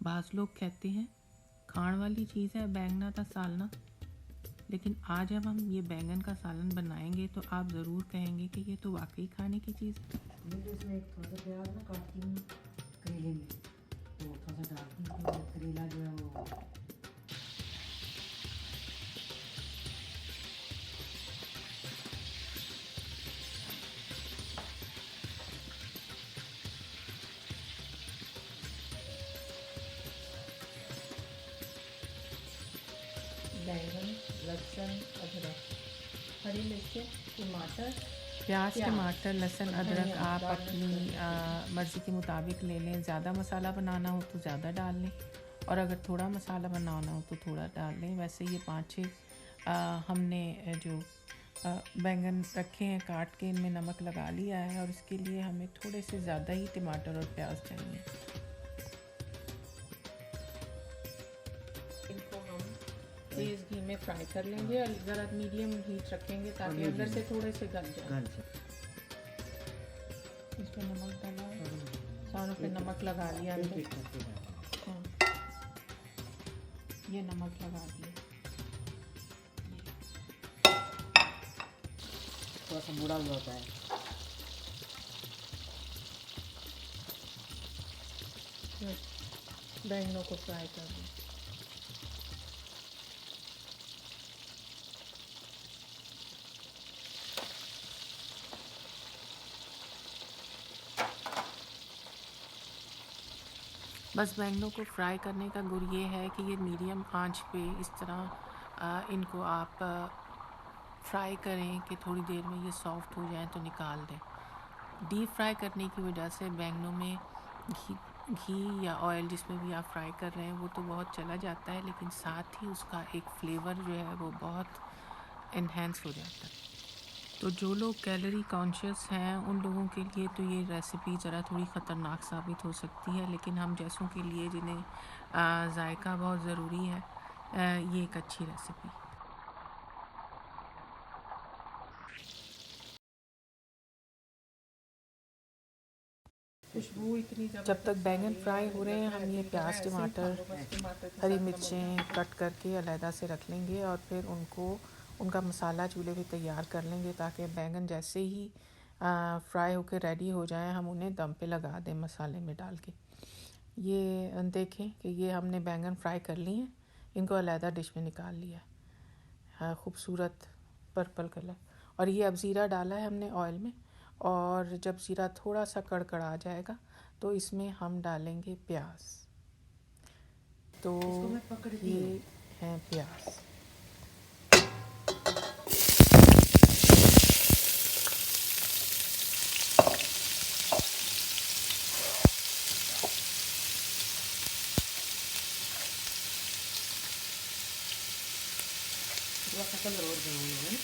बाज़ लोग कहते हैं खाण वाली चीज़ है बैंगना ता सालना, लेकिन आज जब हम ये बैंगन का सालन बनाएंगे तो आप ज़रूर कहेंगे कि ये तो वाकई खाने की चीज़ है। इसमें एक थोड़ा सा प्याज ना काटती हूँ करेले में, तो थोड़ा सा डालती हूँ तो करेला जो है वो बैंगन, लहसुन, अदरक, हरी मिर्चें, टमाटर, प्याज, टमाटर, लहसुन, अदरक आप अपनी मर्ज़ी के मुताबिक ले लें। ज़्यादा मसाला बनाना हो तो ज़्यादा डाल लें, और अगर थोड़ा मसाला बनाना हो तो थोड़ा डाल लें। वैसे ये 5-6 हमने जो बैंगन रखे हैं काट के, इनमें नमक लगा लिया है, और इसके लिए हमें थोड़े से ज़्यादा ही टमाटर और प्याज चाहिए। इनको हम तेज़ घी में फ्राई कर लेंगे और ज़रा मीडियम हीट रखेंगे ताकि अंदर से थोड़े से गल जाए। इसमें नमक डाला, सारों पे नमक लगा लिया अंदर। हाँ, ये नमक लगा दिया। थोड़ा सा बुरा हुआ होता है। बैंगनों को फ्राई कर दें। बस बैंगनों को फ्राई करने का गुर ये है कि ये मीडियम आंच पे इस तरह इनको आप फ्राई करें कि थोड़ी देर में ये सॉफ्ट हो जाएं तो निकाल दें। डीप फ्राई करने की वजह से बैंगनों में घी या ऑयल जिसमें भी आप फ्राई कर रहे हैं वो तो बहुत चला जाता है, लेकिन साथ ही उसका एक फ्लेवर जो है वो बहुत इन्हेंस हो जाता है। तो जो लोग कैलोरी कॉन्शियस हैं उन लोगों के लिए तो ये रेसिपी ज़रा थोड़ी ख़तरनाक साबित हो सकती है, लेकिन हम जैसों के लिए जिन्हें जायका बहुत ज़रूरी है, ये एक अच्छी रेसिपी। खुशबू इतनी जब तक बैंगन फ्राई हो रहे हैं हम ये प्याज, टमाटर, हरी मिर्चें कट करके अलहदा से रख लेंगे, और फिर उनका मसाला चूल्हे पे तैयार कर लेंगे ताकि बैंगन जैसे ही फ्राई होकर रेडी हो जाए हम उन्हें दम पे लगा दें मसाले में डाल के। ये देखें कि ये हमने बैंगन फ्राई कर लिए हैं, इनको अलहदा डिश में निकाल लिया है। खूबसूरत पर्पल कलर। और ये अब ज़ीरा डाला है हमने ऑयल में, और जब ज़ीरा थोड़ा सा कड़कड़ा जाएगा तो इसमें हम डालेंगे प्याज। तो ये हैं प्याज। थोड़ा सा कलर और बनाना है।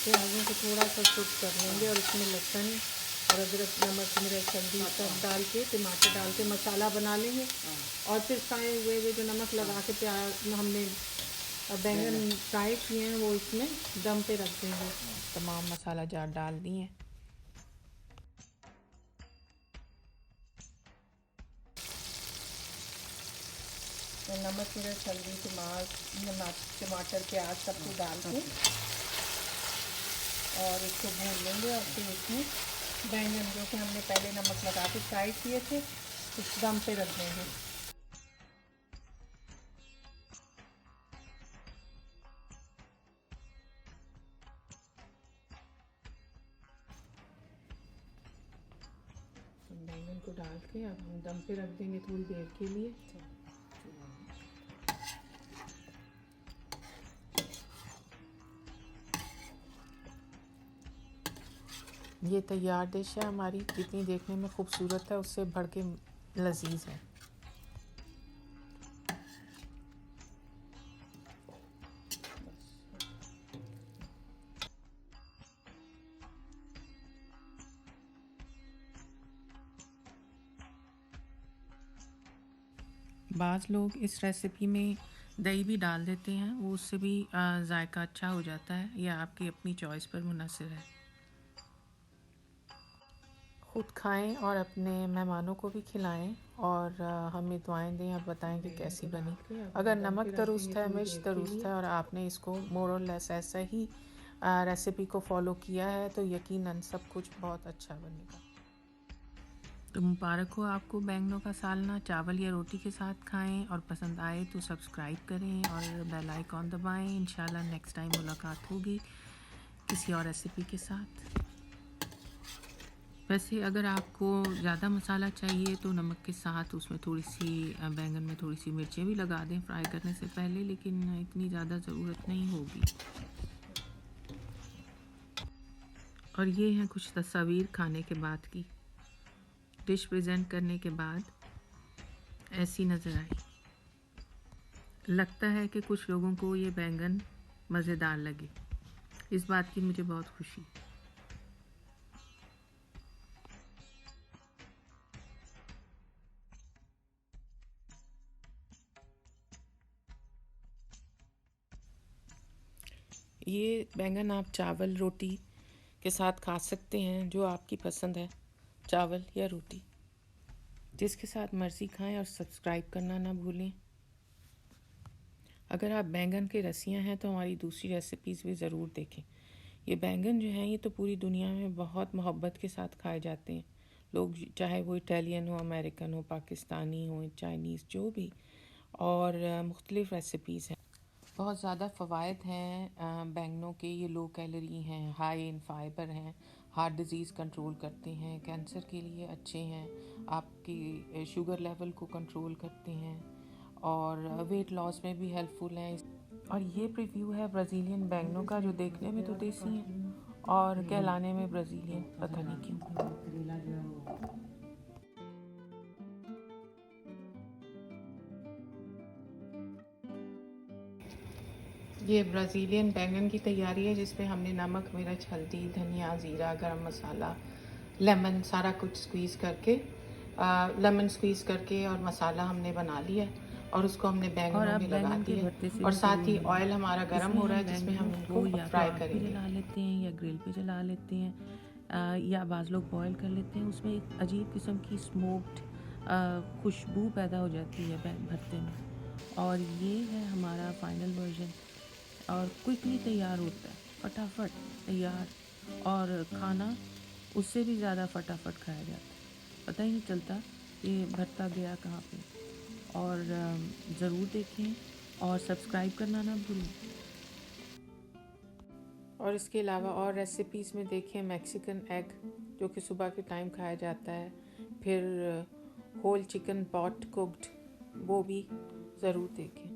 प्याज़ों को थोड़ा सा कुक कर लेंगे और इसमें लहसुन और अदरक, नमक, मिर्च, हल्दी सब डाल के, टमाटर डाल के मसाला बना लेंगे, और फिर फ्राई हुए जो नमक लगा के प्याज हमने बैंगन फ्राई किए हैं वो इसमें दम पे रख देंगे। तमाम मसाला जार डाल दिए। तो नमक, मिर्च, हल्दी, टमाटर, प्याज सब कुछ डाल के और इसको भून लेंगे, और फिर इसमें बैंगन जो कि हमने पहले नमक लगा के फ्राई किए थे उस दम पे रख देंगे। तो बैंगन को डाल के अब हम दम पे रख देंगे थोड़ी देर के लिए। ये तैयार डिश है हमारी, जितनी देखने में खूबसूरत है उससे बढ़ के लजीज है। बाज़ लोग इस रेसिपी में दही भी डाल देते हैं, वो उससे भी जायका अच्छा हो जाता है। यह आपकी अपनी चॉइस पर मुनहसर है। ख़ुद खाएं और अपने मेहमानों को भी खिलाएं और हमें दुआएं दें। अब बताएं कि कैसी बनी। अगर नमक दुरुस्त है, मिर्च दुरुस्त है और आपने इसको मोर और लेस ऐसा ही रेसिपी को फॉलो किया है तो यकीनन सब कुछ बहुत अच्छा बनेगा। तो मुबारक हो आपको बैंगनों का सालना। चावल या रोटी के साथ खाएं और पसंद आए तो सब्सक्राइब करें और बेल आइकॉन दबाएं। इंशाल्लाह नेक्स्ट टाइम मुलाकात होगी किसी और रेसिपी के साथ। वैसे अगर आपको ज़्यादा मसाला चाहिए तो नमक के साथ उसमें थोड़ी सी बैंगन में थोड़ी सी मिर्चें भी लगा दें फ्राई करने से पहले, लेकिन इतनी ज़्यादा ज़रूरत नहीं होगी। और ये हैं कुछ तस्वीर खाने के बाद की। डिश प्रेजेंट करने के बाद ऐसी नज़र आई। लगता है कि कुछ लोगों को ये बैंगन मज़ेदार लगे। इस बात की मुझे बहुत खुशी। ये बैंगन आप चावल रोटी के साथ खा सकते हैं, जो आपकी पसंद है, चावल या रोटी, जिसके साथ मर्ज़ी खाएं। और सब्सक्राइब करना ना भूलें। अगर आप बैंगन के रसियां हैं तो हमारी दूसरी रेसिपीज़ भी ज़रूर देखें। ये बैंगन जो हैं ये तो पूरी दुनिया में बहुत मोहब्बत के साथ खाए जाते हैं। लोग चाहे वो इटालियन हो, अमेरिकन हो, पाकिस्तानी हो, चाइनीज़, जो भी, और मुख्तलिफ़ रेसिपीज़ हैं। बहुत ज़्यादा फ़वाइद हैं बैंगनों के। ये लो कैलोरी हैं, हाई इन फाइबर हैं, हार्ट डिज़ीज़ कंट्रोल करते हैं, कैंसर के लिए अच्छे हैं, आपकी शुगर लेवल को कंट्रोल करते हैं और वेट लॉस में भी हेल्पफुल हैं। और ये प्रीव्यू है ब्राज़ीलियन बैंगनों का, जो देखने में तो देसी हैं और कहलाने में ब्राज़ीलियन, पता नहीं क्यों। करेला जो है वो ये ब्राज़ीलियन बैंगन की तैयारी है, जिसमें हमने नमक, मिर्च, हल्दी, धनिया, ज़ीरा, गरम मसाला, लेमन, सारा कुछ स्क्वीज़ करके लेमन स्क्वीज़ करके और मसाला हमने बना लिया है और उसको हमने बैंगनों में लगा दिया। और साथ ही ऑयल हमारा गर्म हो रहा है, जिसमें हम इनको फ्राई करेंगे। जला लेते हैं या ग्रिल पे जला लेते हैं, या बाज़ लोग बॉयल कर लेते हैं। उसमें एक अजीब किस्म की स्मोक्ड खुशबू पैदा हो जाती है भरते में। और ये है हमारा फाइनल वर्जन और क्विकली तैयार होता है, फटाफट तैयार, और खाना उससे भी ज़्यादा फटाफट खाया जाता है। पता ही नहीं चलता ये भरता गया कहाँ पे। और ज़रूर देखें और सब्सक्राइब करना ना भूलें। और इसके अलावा और रेसिपीज़ में देखें मैक्सिकन एग, जो कि सुबह के टाइम खाया जाता है, फिर होल चिकन पॉट कुक्ड, वो भी ज़रूर देखें।